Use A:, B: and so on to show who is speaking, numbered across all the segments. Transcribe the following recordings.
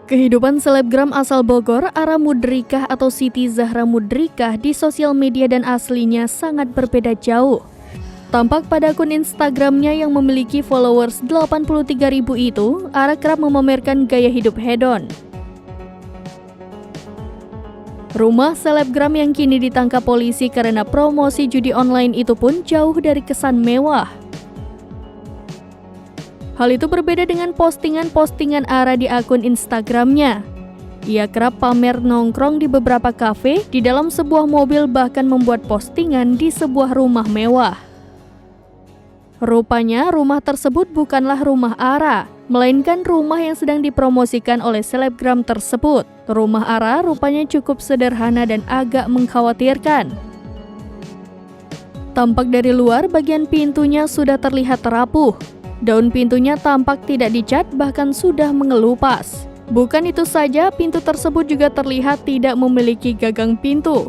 A: Kehidupan selebgram asal Bogor, Ara Mudrikah atau Siti Zahra Mudrikah di sosial media dan aslinya sangat berbeda jauh. Tampak pada akun Instagramnya yang memiliki followers 83.000 itu, Ara kerap memamerkan gaya hidup hedon. Rumah selebgram yang kini ditangkap polisi karena promosi judi online itu pun jauh dari kesan mewah. Hal itu berbeda dengan postingan-postingan Ara di akun Instagramnya. Ia kerap pamer nongkrong di beberapa kafe, di dalam sebuah mobil, bahkan membuat postingan di sebuah rumah mewah. Rupanya rumah tersebut bukanlah rumah Ara, melainkan rumah yang sedang dipromosikan oleh selebgram tersebut. Rumah Ara rupanya cukup sederhana dan agak mengkhawatirkan. Tampak dari luar, bagian pintunya sudah terlihat rapuh. Daun pintunya tampak tidak dicat, bahkan sudah mengelupas. Bukan itu saja, pintu tersebut juga terlihat tidak memiliki gagang pintu.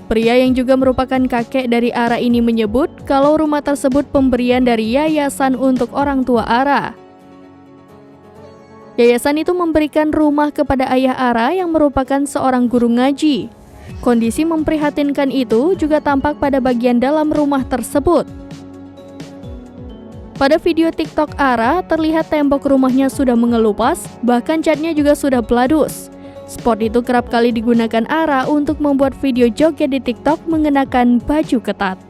A: Pria yang juga merupakan kakek dari Ara ini menyebut kalau rumah tersebut pemberian dari yayasan untuk orang tua Ara. Yayasan itu memberikan rumah kepada ayah Ara yang merupakan seorang guru ngaji. Kondisi memprihatinkan itu juga tampak pada bagian dalam rumah tersebut. Pada video TikTok Ara, terlihat tembok rumahnya sudah mengelupas, bahkan catnya juga sudah beladus. Spot itu kerap kali digunakan Ara untuk membuat video joget di TikTok mengenakan baju ketat.